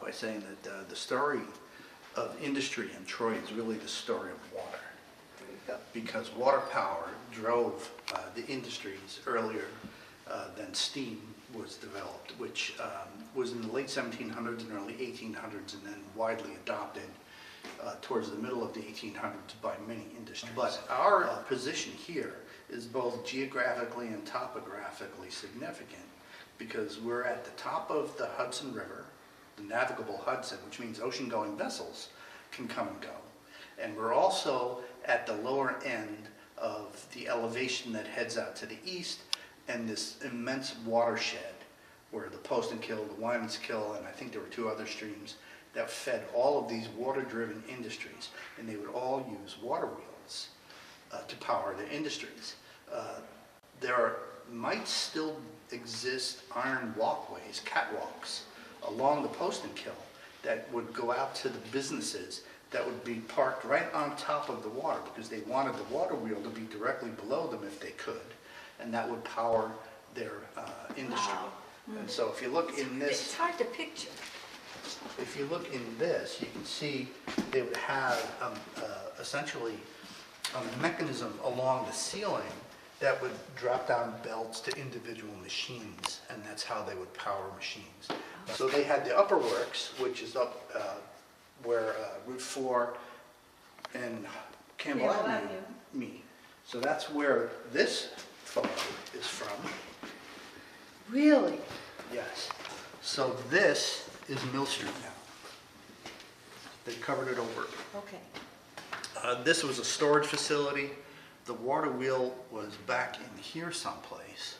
by saying that the story of industry in Troy is really the story of water. Because water power drove the industries earlier than steam was developed, which was in the late 1700s and early 1800s, and then widely adopted towards the middle of the 1800s by many industries. But our position here is both geographically and topographically significant because we're at the top of the Hudson River, the navigable Hudson, which means ocean-going vessels can come and go. And we're also at the lower end of the elevation that heads out to the east and this immense watershed where the Poston Kill, the Wyman's Kill, and I think there were two other streams that fed all of these water-driven industries, and they would all use water wheels to power their industries. There might still exist iron walkways, catwalks, along the Poston Kill that would go out to the businesses that would be parked right on top of the water because they wanted the water wheel to be directly below them if they could, and that would power their industry. Wow. And so if you look in this... It's hard to picture. If you look in this, you can see they would have essentially a mechanism along the ceiling that would drop down belts to individual machines, and that's how they would power machines. So they had the upper works, which is up where Route 4 and Campbell Avenue meet. So that's where this photo is from. Really? Yes. So this is Mill Street now. They covered it over. Okay. This was a storage facility. The water wheel was back in here someplace.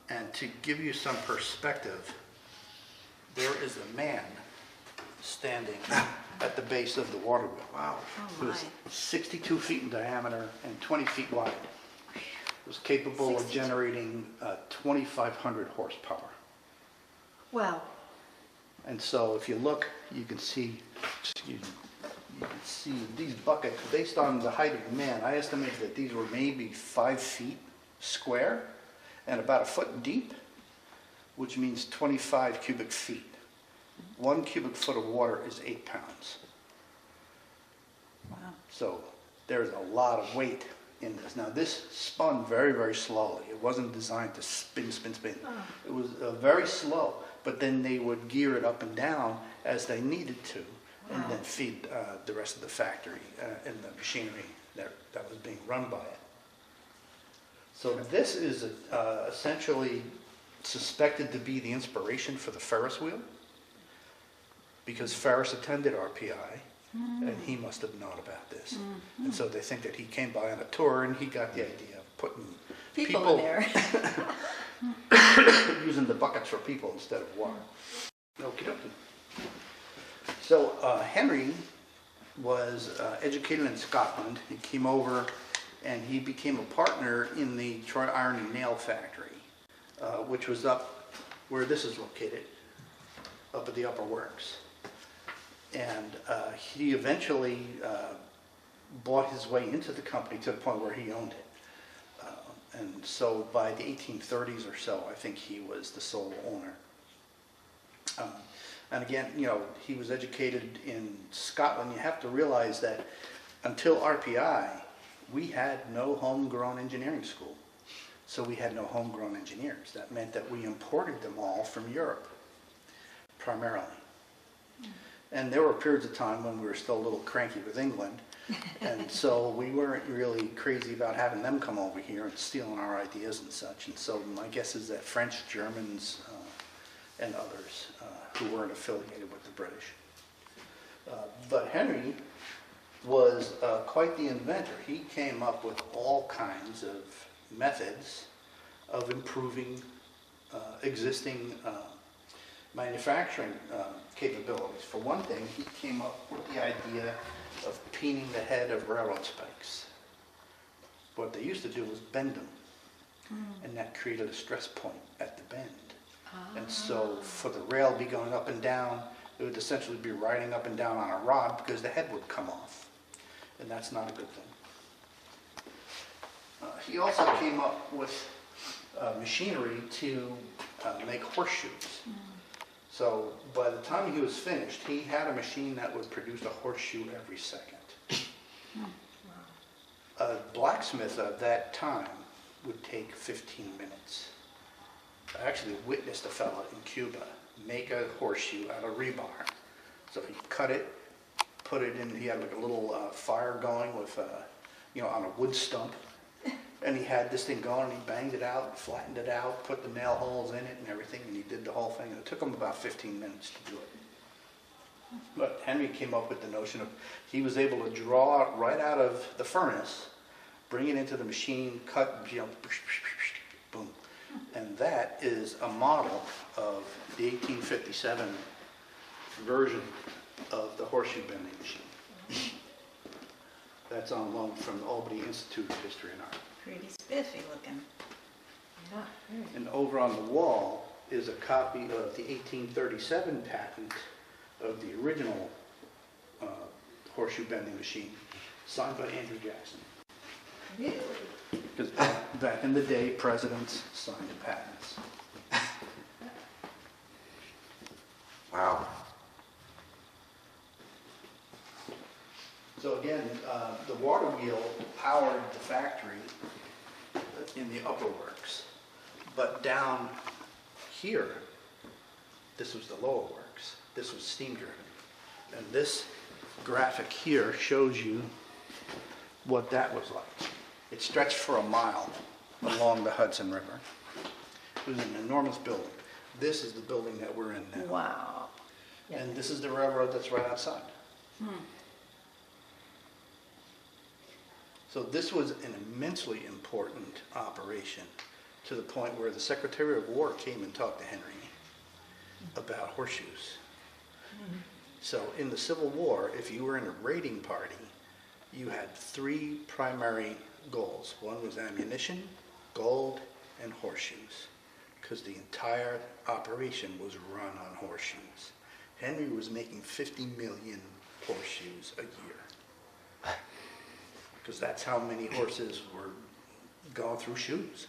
And to give you some perspective, there is a man standing at the base of the water wheel. Wow. Oh, it was 62 feet in diameter and 20 feet wide. It was capable of generating 2,500 horsepower. Wow. And so if you look, you can see, excuse me, you can see these buckets, based on the height of the man, I estimate that these were maybe 5 feet square and about a foot deep, which means 25 cubic feet. 1 cubic foot of water is 8 pounds. Wow. So there's a lot of weight in this. Now this spun very, very slowly. It wasn't designed to spin, spin, spin. Oh. It was very slow, but then they would gear it up and down as they needed to. Wow. And then feed the rest of the factory and the machinery that was being run by it. So this is essentially suspected to be the inspiration for the Ferris wheel, because Ferris attended RPI, and he must have known about this. And so they think that he came by on a tour and he got the idea of putting people in there. using the buckets for people instead of water. Okie dokie. So Henry was educated in Scotland. He came over and he became a partner in the Troy Iron and Nail Factory, which was up where this is located, up at the Upper Works. And he eventually bought his way into the company to the point where he owned it. And so by the 1830s or so, I think he was the sole owner. And again, you know, he was educated in Scotland. You have to realize that until RPI, we had no homegrown engineering school. So we had no homegrown engineers. That meant that we imported them all from Europe, primarily. And there were periods of time when we were still a little cranky with England, and so we weren't really crazy about having them come over here and stealing our ideas and such. And so my guess is that French, Germans, and others who weren't affiliated with the British. But Henry was quite the inventor. He came up with all kinds of methods of improving existing manufacturing capabilities. For one thing, he came up with the idea of peening the head of railroad spikes. What they used to do was bend them, and that created a stress point at the bend. And so for the rail to be going up and down, it would essentially be riding up and down on a rod because the head would come off, and that's not a good thing. He also came up with machinery to make horseshoes. So by the time he was finished, he had a machine that would produce a horseshoe every second. A blacksmith of that time would take 15 minutes. I actually witnessed a fellow in Cuba make a horseshoe out of rebar. So he cut it, put it in, he had like a little fire going with, on a wood stump. And he had this thing going, and he banged it out, flattened it out, put the nail holes in it and everything, and he did the whole thing. And it took him about 15 minutes to do it. But Henry came up with the notion of, he was able to draw it right out of the furnace, bring it into the machine, cut, boom. And that is a model of the 1857 version of the horseshoe bending machine. That's on loan from the Albany Institute of History and Art. Pretty spiffy looking. Yeah, very. And over on the wall is a copy of the 1837 patent of the original horseshoe bending machine, signed by Andrew Jackson. Really? Because back in the day, presidents signed patents. Wow. So again, the water wheel powered the factory in the upper works. But down here, this was the lower works. This was steam driven. And this graphic here shows you what that was like. It stretched for a mile along the Hudson River. It was an enormous building. This is the building that we're in now. Wow. And this is the railroad that's right outside. So this was an immensely important operation, to the point where the Secretary of War came and talked to Henry about horseshoes. So in the Civil War, if you were in a raiding party, you had three primary goals. One was ammunition, gold, and horseshoes, because the entire operation was run on horseshoes. Henry was making 50 million horseshoes a year, because that's how many horses were going through shoes.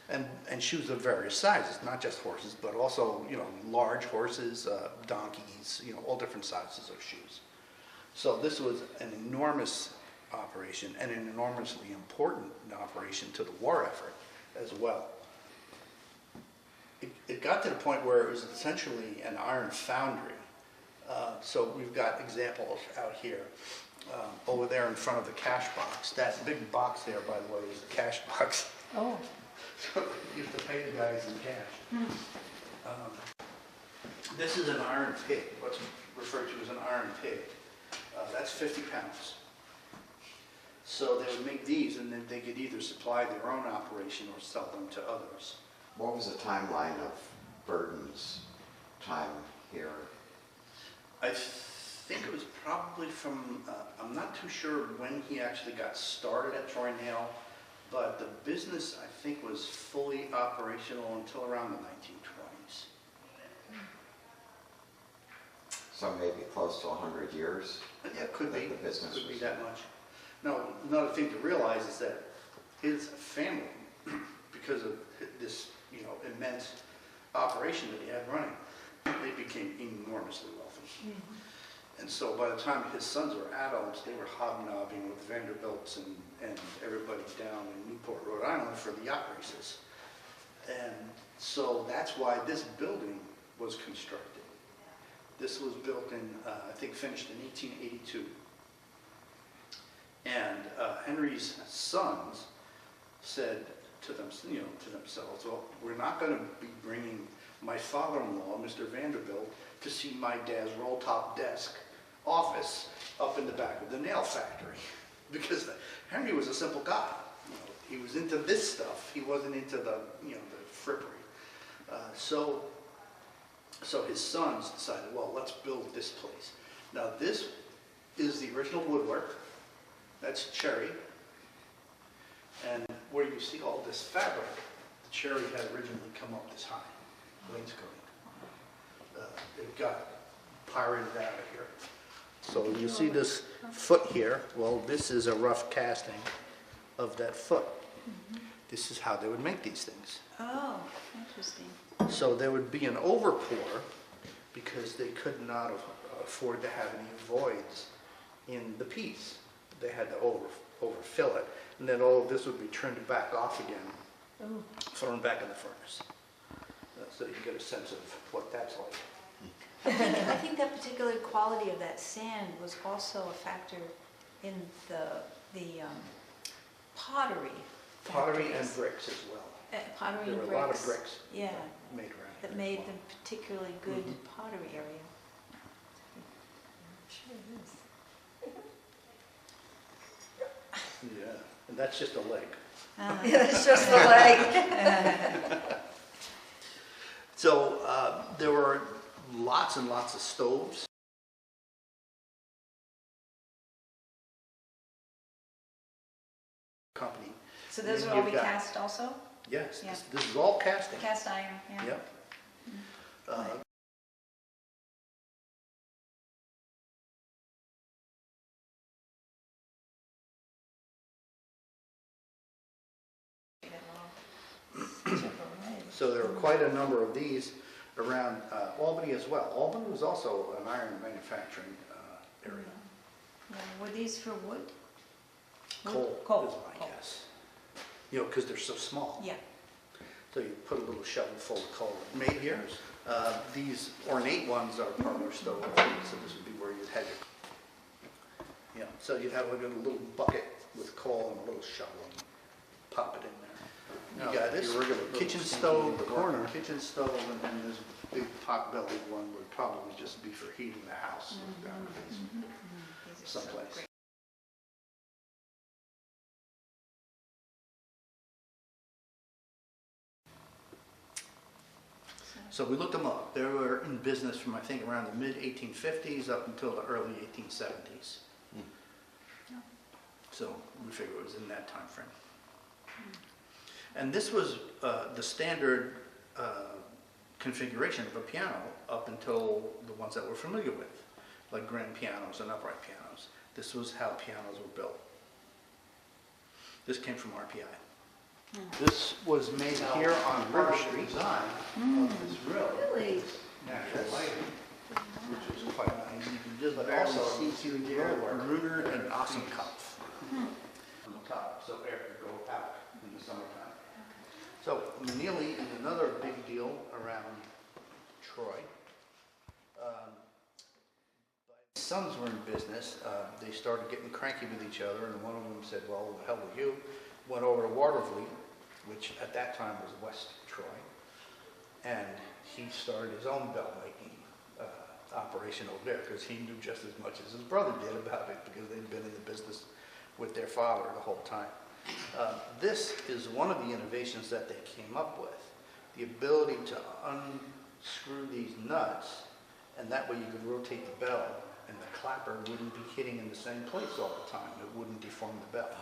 And shoes of various sizes, not just horses, but also, large horses, donkeys, all different sizes of shoes. So this was an enormous operation, and an enormously important operation to the war effort as well. It got to the point where it was essentially an iron foundry. So we've got examples out here. Over there in front of the cash box. That big box there, by the way, is the cash box. Oh. So you have to pay the guys in cash. This is an iron pig, what's referred to as an iron pig. That's 50 pounds. So they would make these, and then they could either supply their own operation or sell them to others. What was the timeline of Burton's time here? I think it was probably from, I'm not too sure when he actually got started at Troy Nail, but the business, I think, was fully operational until around the 1920s. So maybe close to 100 years? But yeah, could be. The business Could be was that much. Now, another thing to realize is that his family, because of this, immense operation that he had running, they became enormously wealthy. And so by the time his sons were adults, they were hobnobbing with Vanderbilts and everybody down in Newport, Rhode Island for the yacht races. And so that's why this building was constructed. This was built in, I think finished in 1882. And Henry's sons said to them, to themselves, well, we're not going to be bringing my father-in-law, Mr. Vanderbilt, to see my dad's roll-top desk office up in the back of the nail factory, because Henry was a simple guy. He was into this stuff. He wasn't into the the frippery. So his sons decided, well, let's build this place. Now this is the original woodwork. That's cherry, and where you see all this fabric, the cherry had originally come up this high, wainscoting. It got pirated out of here. So you see this foot here. Well, this is a rough casting of that foot. This is how they would make these things. Oh, interesting. So there would be an overpour because they could not afford to have any voids in the piece. They had to overfill it. And then all of this would be turned back off again, Ooh. thrown back in the furnace. So you get a sense of what that's like. I think that particular quality of that sand was also a factor in the pottery. Pottery and factories. bricks as well. Pottery There and were bricks. a lot of bricks Yeah, made around that here made as them particularly good pottery area. Sure is. well. Yeah, and that's just a leg. Yeah, it's just the leg. So there were lots and lots of stoves. Company. So those And will all you've be got- cast also? Yes, Yeah. this is all casting. Cast iron, yeah. Yep. So there were quite a number of these around Albany as well. Albany was also an iron manufacturing area. Yeah, were these for wood? Coal Coal. is my Coal. guess. You know, because they're so small. Yeah. So you put a little shovel full of coal made here. These ornate ones are parlor stove, so this would be where you'd have your, yeah, so you'd have like a little bucket with coal and a little shovel and pop it in there. You got this kitchen stove, the corner kitchen stove, and then this big pot-bellied one would probably just be for heating the house down in the basement These are so someplace. great. So we looked them up. They were in business from, I think, around the mid-1850s up until the early 1870s. So we figure it was in that time frame. And this was the standard configuration of a piano up until the ones that we're familiar with, like grand pianos and upright pianos. This was how pianos were built. This came from RPI. This was made here on River Street. Design of this grill. Really? Natural lighting, which is quite nice. You can just barely also see through the airwork. Gruner and Ossenkopf on the top, so air could go out in the summertime. So Manili is another big deal around Troy. My sons were in business. They started getting cranky with each other, and one of them said, well, the hell with you. Went over to Waterwheels, which at that time was West Troy, and he started his own bell making operation over there because he knew just as much as his brother did about it because they'd been in the business with their father the whole time. This is one of the innovations that they came up with, the ability to unscrew these nuts, and that way you could rotate the bell and the clapper wouldn't be hitting in the same place all the time. It wouldn't deform the bell.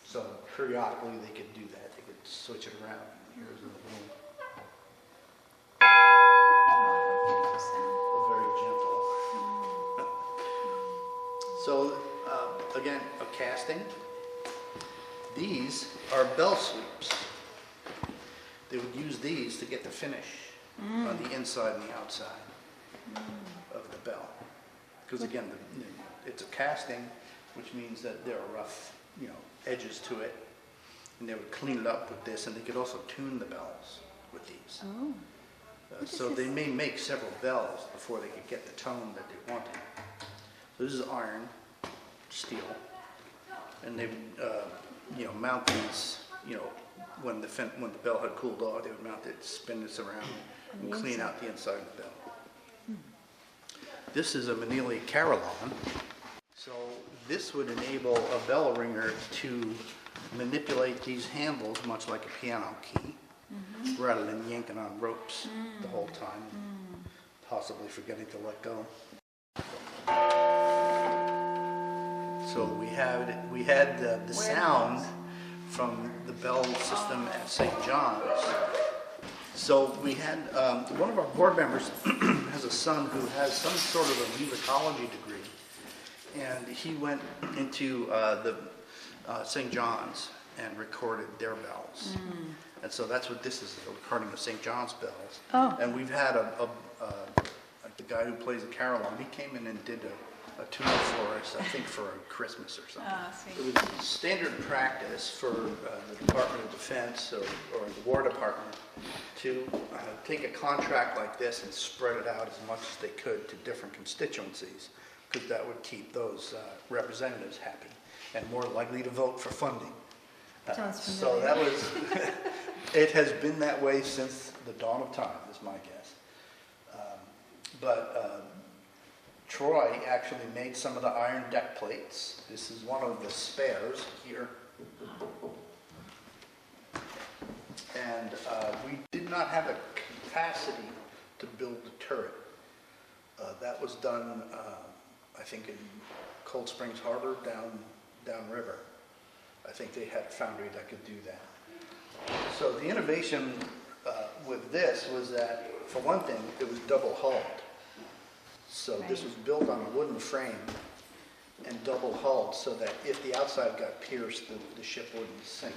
So periodically they could do that. They could switch it around. Here's a little, very gentle. So again, a casting. These are bell sweeps. They would use these to get the finish on the inside and the outside of the bell. Because again, it's a casting, which means that there are rough, edges to it, and they would clean it up with this, and they could also tune the bells with these. Oh. So they may make several bells before they could get the tone that they wanted. So this is iron, steel, and they would, mount these, when the bell had cooled off, they would mount it, spin this around, and clean out the inside of the bell. This is a Manili carillon. So this would enable a bell ringer to manipulate these handles much like a piano key, rather than yanking on ropes the whole time, possibly forgetting to let go. So we had the sound from the bell system at St. John's. So we had one of our board members has a son who has some sort of a musicology degree. And he went into the St. John's and recorded their bells. And so that's what this is, the recording of St. John's bells. Oh. And we've had like the guy who plays the carillon, he came in and did a tune for us, I think for Christmas or something. Ah, I see. It was standard practice for the Department of Defense or the War Department to take a contract like this and spread it out as much as they could to different constituencies, because that would keep those representatives happy and more likely to vote for funding. Sounds So familiar. that was, it has been that way since the dawn of time, is my guess. But Troy actually made some of the iron deck plates. This is one of the spares here. And we did not have a capacity to build the turret. That was done, I think, in Cold Springs Harbor, downriver. I think they had a foundry that could do that. So the innovation with this was that, for one thing, it was double hulled. So this was built on a wooden frame and double hulled so that if the outside got pierced, the ship wouldn't sink.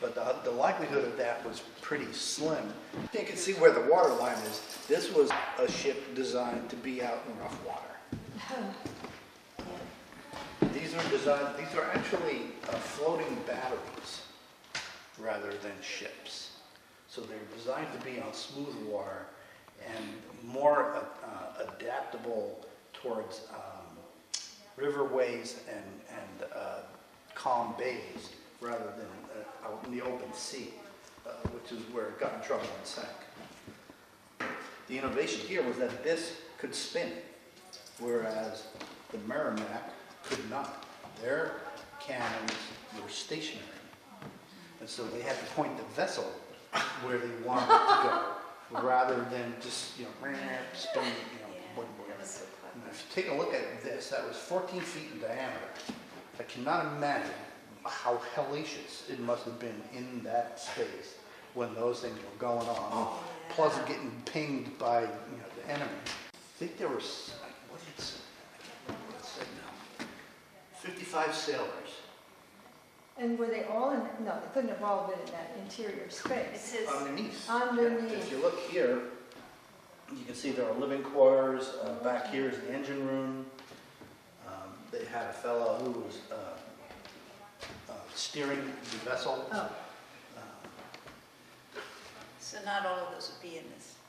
But the likelihood of that was pretty slim. You can see where the water line is. This was a ship designed to be out in rough water. These are actually floating batteries rather than ships. So they're designed to be on smooth water and more adaptable towards riverways and calm bays rather than out in the open sea, which is where it got in trouble and sank. The innovation here was that this could spin, whereas the Merrimack could not. Their cannons were stationary. And so they had to point the vessel where they wanted it to go, rather than just, spin, whatever. And if you take a look at this, that was 14 feet in diameter. I cannot imagine how hellacious it must have been in that space when those things were going on. Plus getting pinged by, the enemy. I think there was, what did it say? I can't remember what it said now. 55 sailors. And were they all in, no, they couldn't have all been in that interior It space. says, Underneath. Underneath. If you look here, you can see there are living quarters. Back here is the engine room. They had a fellow who was steering the vessel. Oh. so not all of those would be in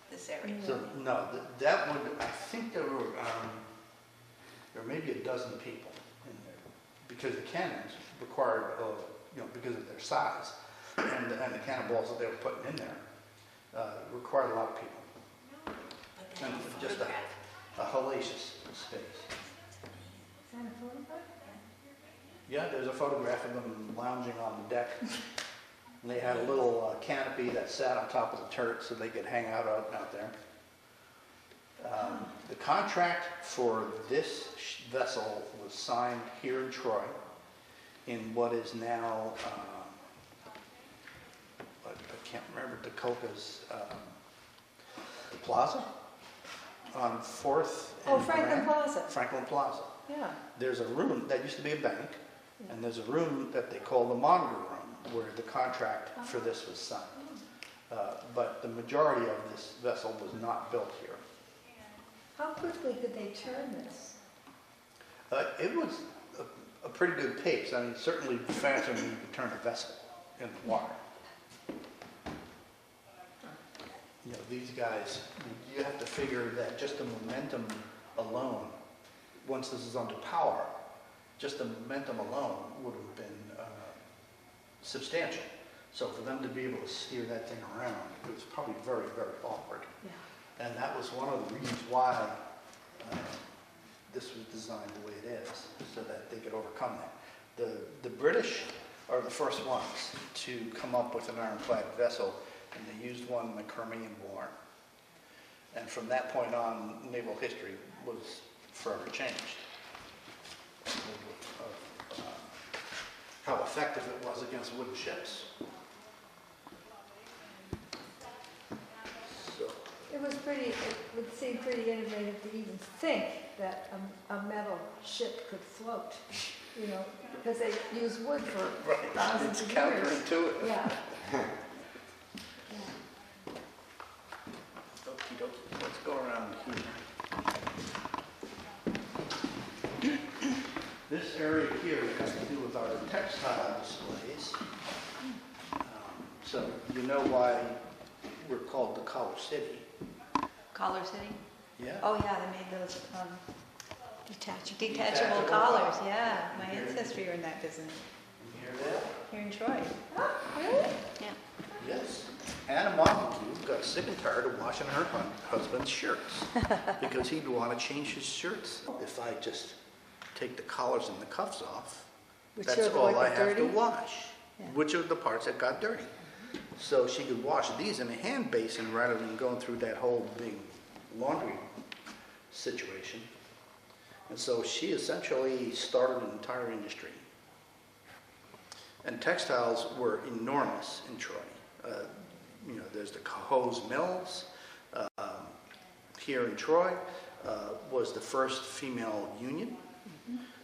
this area. So no, that would, I think there were may be a dozen people in there, because the cannons required, because of their size and the cannonballs that they were putting in there, required a lot of people. But then And you just photograph. a hellacious space. Is that a photograph? Yeah, there's a photograph of them lounging on the deck. And they had a little canopy that sat on top of the turret so they could hang out there. The contract for this vessel was signed here in Troy in what is now, I can't remember, Dakota's Plaza on 4th Oh, and Franklin Grand. Plaza. Franklin Plaza. Yeah. There's a room, that used to be a bank, and there's a room that they call the monitor room, where the contract for this was signed. But the majority of this vessel was not built here. How quickly could they turn this? It was a pretty good pace. I mean, certainly faster than you could turn a vessel in the water. These guys, you have to figure that just the momentum alone, once this is under power, just the momentum alone would have been substantial. So for them to be able to steer that thing around, it was probably very, very awkward. Yeah. And that was one of the reasons why this was designed the way it is, so that they could overcome that. The British are the first ones to come up with an ironclad vessel, and they used one in the Crimean War. And from that point on, naval history was forever changed. How effective it was against wooden ships. So, It would seem pretty innovative to even think that a metal ship could float, because they use wood for right, thousands it's of years. counterintuitive. Yeah. Okie dokie, let's go around here. This area here has to do with our textile displays. So you know why we're called the Collar City? Collar City? Yeah. Oh, yeah, they made those Detachable. detachable collars, yeah. My ancestry were in that business, You hear that? here in Troy. Yeah. Yes. Anna Montague got sick and tired of washing her husband's shirts because he'd want to change his shirts. If I just take the collars and the cuffs off, Which that's are the, all like, I the have dirty? to wash, Yeah. which are the parts that got dirty. So she could wash these in a hand basin rather than going through that whole big laundry situation. And so she essentially started an entire industry. And textiles were enormous in Troy. You know, there's the Cohoes Mills. Here in Troy was the first female union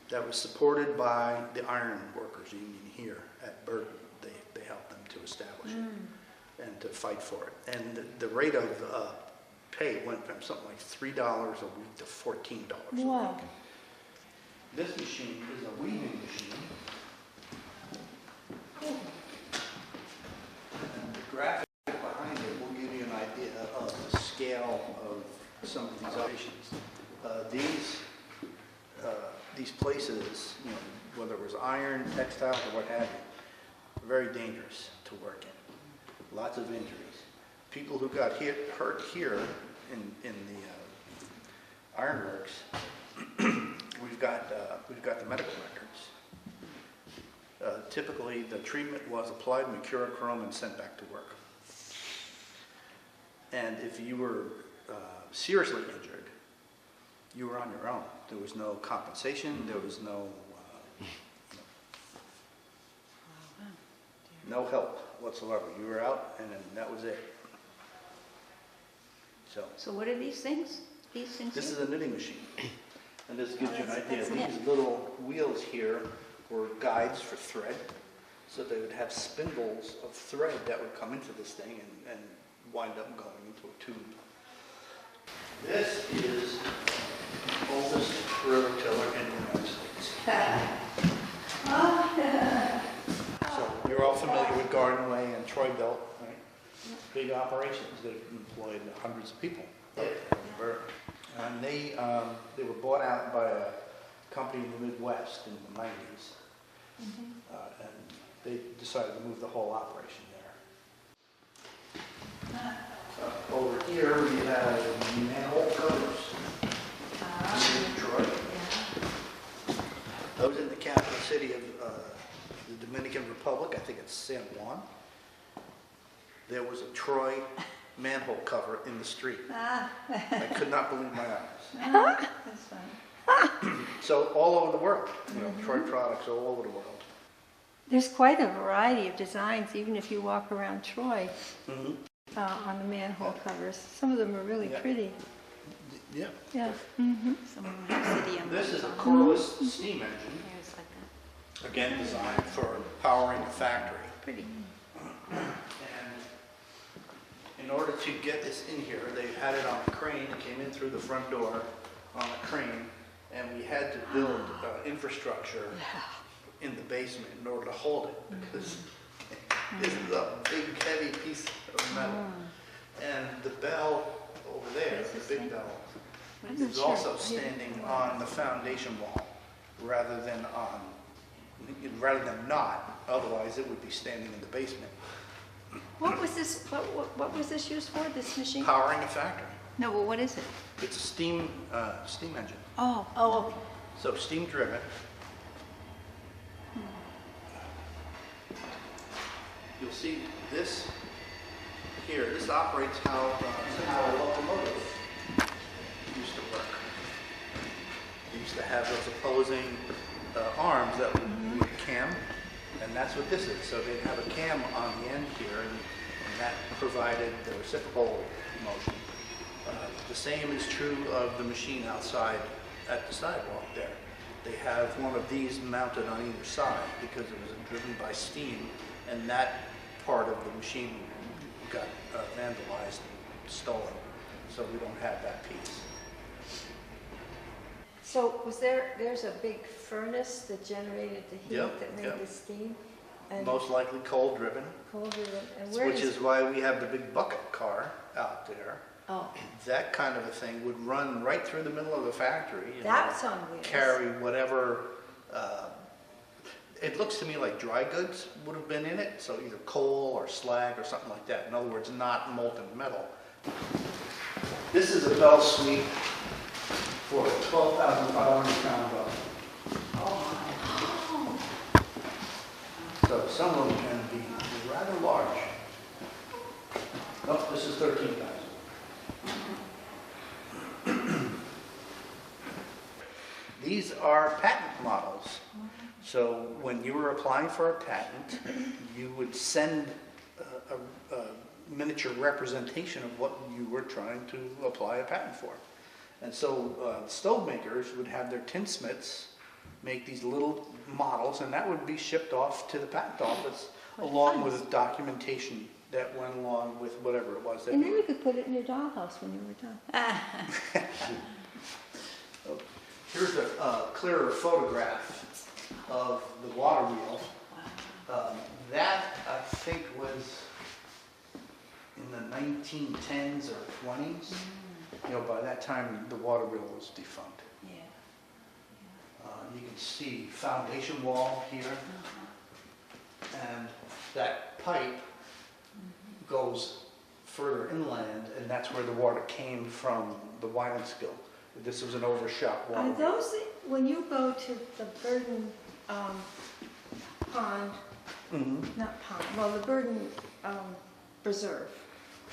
that was supported by the Iron Workers Union here at Burton. They helped them to establish it and to fight for it. And the rate of pay went from something like $3 a week to $14 a week. Wow. This machine is a weaving machine. And the graphic behind it will give you an idea of the scale of some of these operations. These places, you know, whether it was iron, textile, or what have you, were very dangerous to work in. Lots of injuries. People who got hurt here in the ironworks, we've got the medical records. Typically, the treatment was applied mercurochrome and sent back to work. And if you were seriously injured, you were on your own. There was no compensation. There was no help whatsoever. You were out, and then that was it. So what are these things? These things This here? is a knitting machine. And this gives you an idea. that's knit. These little wheels here were guides for thread. So they would have spindles of thread that would come into this thing and wind up going into a tube. This is the oldest river tiller in the United States. So you're all familiar with Garden Way and Troy Belt, right? Big operations that employed hundreds of people. And they were bought out by a company in the Midwest in the 90s. And they decided to move the whole operation there. Over here we have manhole covers in Detroit. Those in the capital city of the Dominican Republic, I think it's San Juan. There was a Troy manhole cover in the street. I could not believe my eyes. That's fun. So all over the world, you know, Troy products all over the world. There's quite a variety of designs, even if you walk around Troy Mm-hmm. on the manhole covers. Some of them are really Yeah. pretty. Yeah. Yeah. Some of them have city emblems This is a on them. coreless steam engine, Yeah, it's like that. again designed for powering a factory. Pretty. And in order to get this in here, they had it on a crane. It came in through the front door on a crane, and we had to build infrastructure in the basement in order to hold it, because this is a big, heavy piece of metal. And the bell over there, What is the this big thing? bell, I'm is not sure. also standing on the foundation wall rather than not. Otherwise, it would be standing in the basement, What was this? What was this used for? This machine? powering a factory. No, well, what is it? It's a steam engine. Oh, okay. So steam driven. You'll see this here. This operates how a locomotive used to work. They used to have those opposing arms that would cam, and that's what this is. So they'd have a cam on the end here, and that provided the reciprocal motion. The same is true of the machine outside at the sidewalk there. They have one of these mounted on either side because it was driven by steam, and that part of the machine got vandalized and stolen, so we don't have that piece. So there's a big furnace that generated the heat Yep, that made yep. the steam? And Most likely coal-driven, colder and where which does, is why we have the big bucket car out there. oh, That kind of a thing would run right through the middle of the factory. And that's on wheels. carry whatever, it looks to me like dry goods would have been in it, so either coal or slag or something like that. In other words, not molten metal. This is a bell sweep for a 12,500 pound bell. So some of them can be rather large. Nope, this is 13,000. These are patent models. So when you were applying for a patent, you would send a miniature representation of what you were trying to apply a patent for. And so stove makers would have their tinsmiths make these little models, and that would be shipped off to the patent office along with documentation that went along with whatever it was. That And then you could put it in your dollhouse when you were done. Here's a clearer photograph of the water wheel. That, I think, was in the 1910s or 20s. You know, by that time, the water wheel was defunct. Yeah. You can see foundation wall here, and that pipe goes further inland, and that's where the water came from the Wildenskill. This was an overshot water Are wheel. those, when you go to the Burden Pond, Mhm. not pond, well, the Burden Reserve,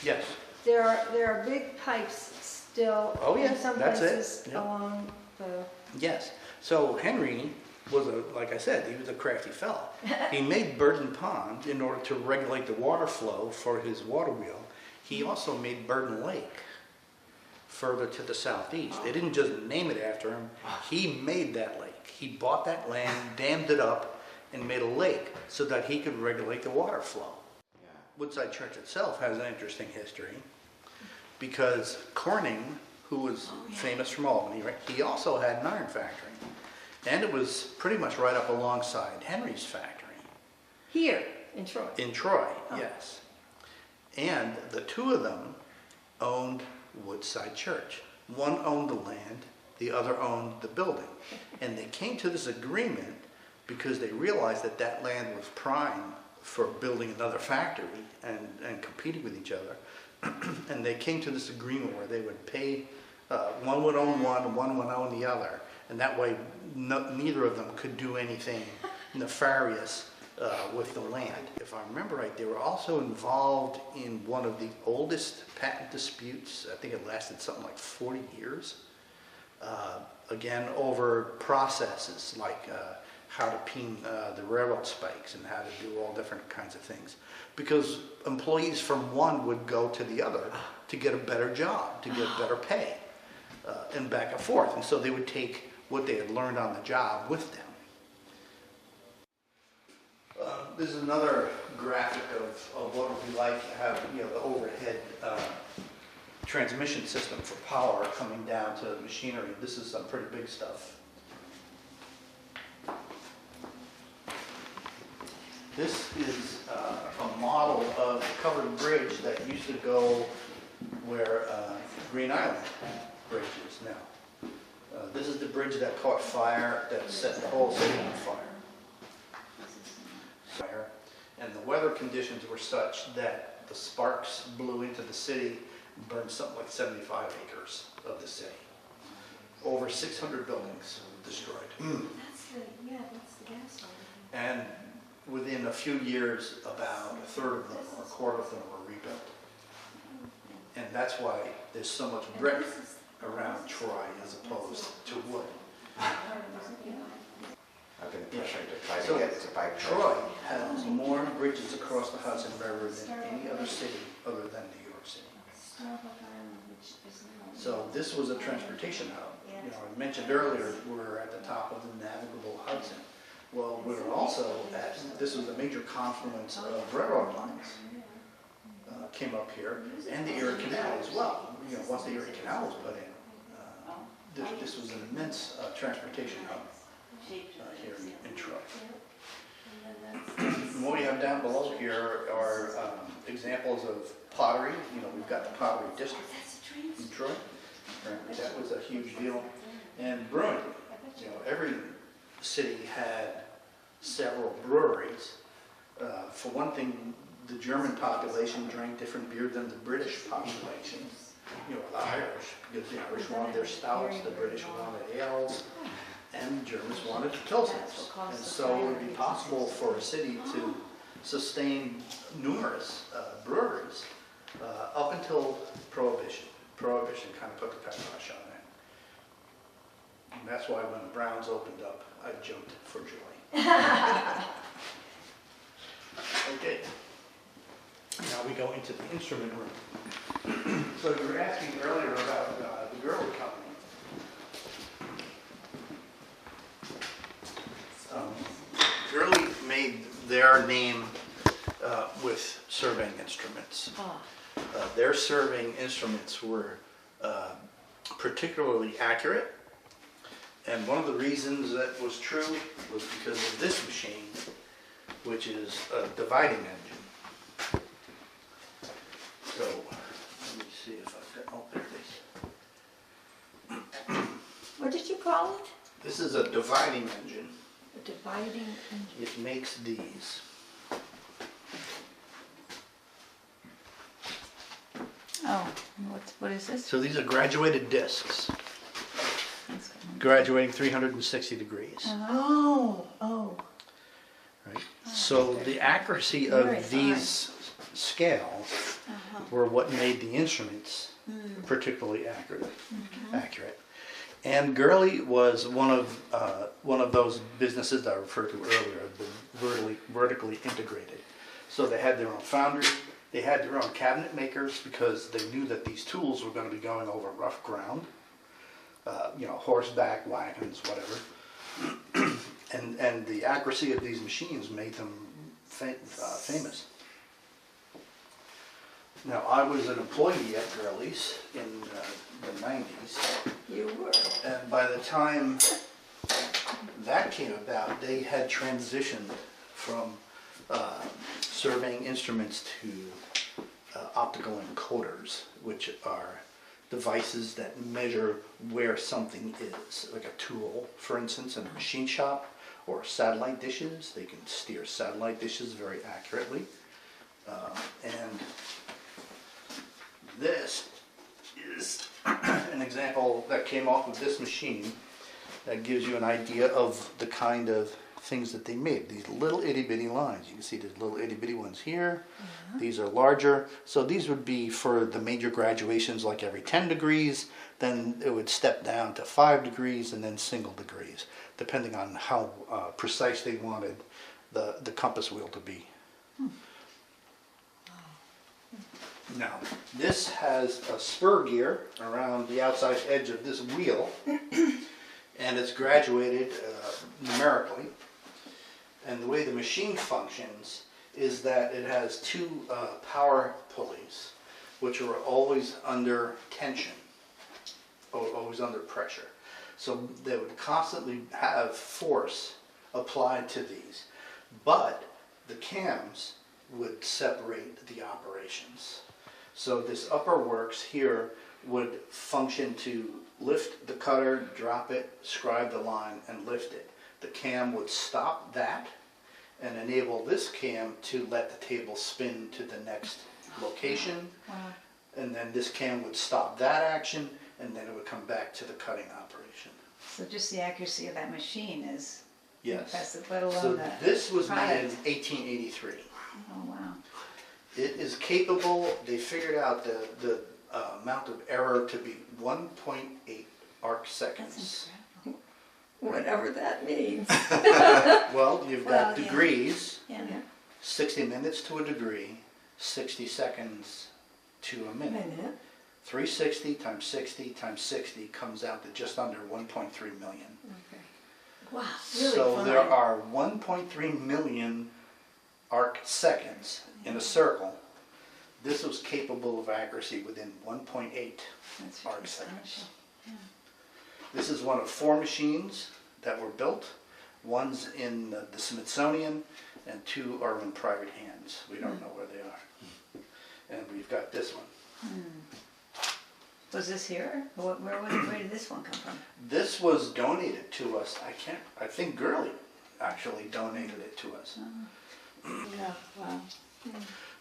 Yes. there are big pipes still Oh, yeah, in some that's it. places Yep. along the, Yes. So Henry was like I said, he was a crafty fellow. He made Burden Pond in order to regulate the water flow for his water wheel. He also made Burden Lake further to the southeast. They didn't just name it after him. He made that lake. He bought that land, dammed it up, and made a lake so that he could regulate the water flow. Yeah. Woodside Church itself has an interesting history because Corning, who was famous from Albany, right? He also had an iron factory. And it was pretty much right up alongside Henry's factory. here in Troy. In Troy, Oh. yes. And the two of them owned Woodside Church. One owned the land, the other owned the building. And they came to this agreement because they realized that that land was prime for building another factory and competing with each other. And they came to this agreement where they would pay, one would own one and one would own the other. And that way, neither of them could do anything nefarious with the land. If I remember right, they were also involved in one of the oldest patent disputes. I think it lasted something like 40 years. Again, over processes like how to peen the railroad spikes and how to do all different kinds of things. Because employees from one would go to the other to get a better job, to get better pay, and back and forth. And so they would take what they had learned on the job with them. This is another graphic of what it would be like to have, you know, the overhead transmission system for power coming down to machinery. This is some pretty big stuff. This is a model of a covered bridge that used to go where Green Island Bridge is now. This is the bridge that caught fire, that set the whole city on fire. And the weather conditions were such that the sparks blew into the city and burned something like 75 acres of the city. Over 600 buildings destroyed. That's the gas line. And within a few years, about a third of them or a quarter of them were rebuilt. And that's why there's so much brick around Troy as opposed to wood. I've been pushing to try to So, get to bike Troy has more bridges across the Hudson River than any other city other than New York City. So this was a transportation hub. You know, I mentioned earlier, we're at the top of the navigable Hudson. Well, we were also at, this was a major confluence of railroad lines. Came up here, and the Erie Canal as well. You know, once the Erie Canal was put in, this was an immense transportation hub here in Troy. And what we have down below here are examples of pottery. You know, we've got the pottery district in Troy. Right, that was a huge deal. And brewing. You know, every city had several breweries. For one thing, the German population drank different beer than the British population. You know, the Irish, because the Irish wanted their stouts, the British wanted ales, and the Germans wanted pilsners. And so it would be possible for a city to sustain numerous breweries up until Prohibition. Prohibition kind of put the kibosh on that. And that's why when the Browns opened up, I jumped for joy. Okay. Now we go into the instrument room. So you were asking earlier about the Gurley Company. Gurley made their name with surveying instruments. Their surveying instruments were particularly accurate, and one of the reasons that was true was because of this machine, which is a dividing engine. So, let me see if I've got, oh, there it is. What did you call it? This is a dividing engine. A dividing engine. It makes these. Oh, what is this? So these are graduated discs, graduating 360 degrees. Oh, Right? So the accuracy Very of these scales were what made the instruments particularly accurate. And Gurley was one of those businesses that I referred to earlier, the vertically integrated. So they had their own foundry, they had their own cabinet makers because they knew that these tools were going to be going over rough ground, you know, horseback, wagons, whatever. And the accuracy of these machines made them famous. Now, I was an employee at Gurley's in the 90s. You were. And by the time that came about, they had transitioned from surveying instruments to optical encoders, which are devices that measure where something is, like a tool, for instance, in a machine shop, or satellite dishes. They can steer satellite dishes very accurately. And this is an example that came off of this machine that gives you an idea of the kind of things that they made. These little itty bitty lines. You can see there's little itty bitty ones here. These are larger. So these would be for the major graduations, like every 10 degrees. Then it would step down to 5 degrees and then single degrees, depending on how precise they wanted the compass wheel to be. Now, this has a spur gear around the outside edge of this wheel, and it's graduated numerically. And the way the machine functions is that it has two power pulleys, which are always under tension, always under pressure. So they would constantly have force applied to these, but the cams would separate the operations. So this upper works here would function to lift the cutter, drop it, scribe the line, and lift it. The cam would stop that and enable this cam to let the table spin to the next location. And then this cam would stop that action, and then it would come back to the cutting operation. So just the accuracy of that machine is Yes. impressive, let alone So the this was made in product. 1883. Oh, wow. It is capable, they figured out the amount of error to be 1.8 arc That's seconds. incredible. Whatever that means. Well, you've got Well, yeah. degrees, Yeah. 60 minutes to a degree, 60 seconds to a minute. 360 times 60 times 60 comes out to just under 1.3 million. Okay. Wow, really So fine. there are 1.3 million arc seconds in a circle. This was capable of accuracy within 1.8 That's arc really seconds. astonishing. Yeah. This is one of 4 machines that were built. One's in the Smithsonian and 2 are in private hands. We don't know where they are. And we've got this one. Was this here? Where did this one come from? This was donated to us. I think Gurley actually donated it to us. Yeah, wow.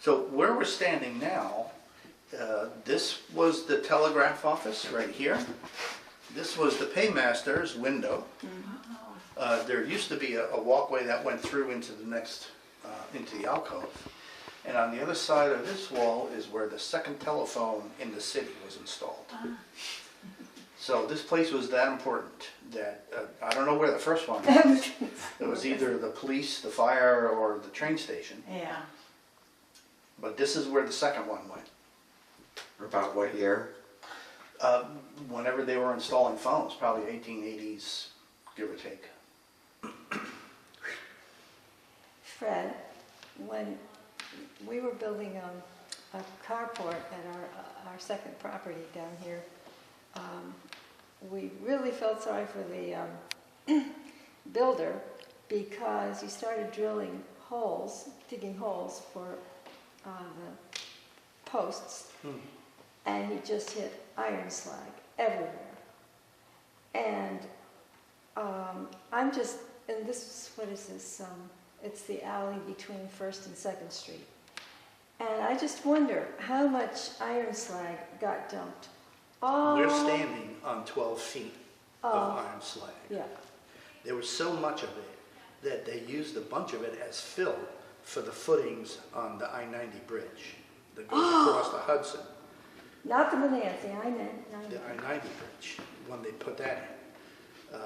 So where we're standing now, this was the telegraph office right here. This was the paymaster's window. There used to be a walkway that went through into the next, into the alcove. And on the other side of this wall is where the second telephone in the city was installed. So this place was that important that, I don't know where the first one was. It was either the police, the fire, or the train station. Yeah. But this is where the second one went. About what year? Whenever they were installing phones, probably 1880s, give or take. Fred, when we were building a carport at our second property down here, we really felt sorry for the builder because he started drilling holes, digging holes for the posts, and he just hit iron slag everywhere. And and this, what is this? It's the alley between 1st and 2nd Street. And I just wonder how much iron slag got dumped. We're standing on 12 feet of iron slag. Yeah. There was so much of it that they used a bunch of it as fill for the footings on the I-90 bridge that goes across the Hudson. Not the Bonanza, the I-90. The I-90 bridge, when they put that in.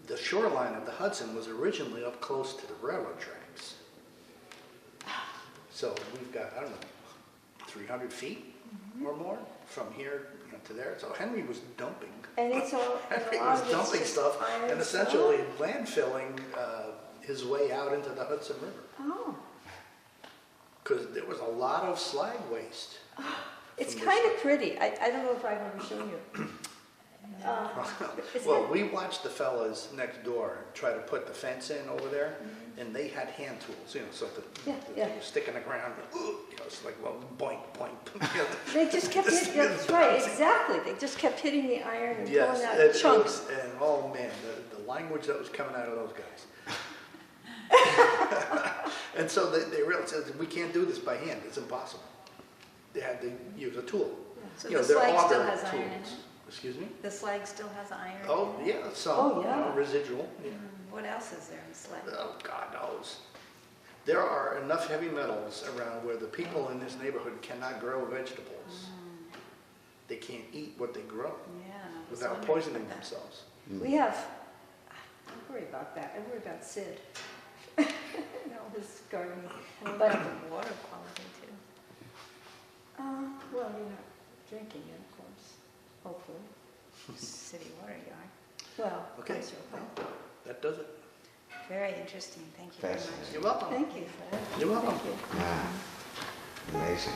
The shoreline of the Hudson was originally up close to the railroad tracks. So we've got, I don't know, 300 feet or more from here to there. So Henry was dumping. And it's all, and a Henry lot was of it's dumping just stuff iron and slag. essentially landfilling his way out into the Hudson River. Oh, Because there was a lot of slag waste. it's from kind this of pretty. I don't know if I've ever shown you. Isn't Well, it- we watched the fellas next door try to put the fence in over there, and they had hand tools, so Yeah, the yeah. thing was sticking in the ground, it's like, well, boink, boink. They just kept hitting, that's right, exactly. They just kept hitting the iron and Yes, pulling out it chunks. was, and oh man, the language that was coming out of those guys. And so they realized, we can't do this by hand, it's impossible. They had to use a tool. So You know, the they're slag still auger has iron in tools. it? Excuse me? The slag still has iron? Oh, in it? yeah, some, Oh, yeah. residual, yeah. What else is there in slag? Oh, God knows. There are enough heavy metals around where the people in this neighborhood cannot grow vegetables. They can't eat what they grow Yeah. I was without wondering poisoning about that. themselves. We have, I worry about that. I worry about Sid. His gardening. What about the water quality too? Well, you're not drinking it, of course, hopefully. City water yard. Well, Okay, that's your point. that does it. Very interesting, thank you very much. Fascinating. You're welcome. Thank you, Fred. You're welcome. Thank you. Yeah. Amazing.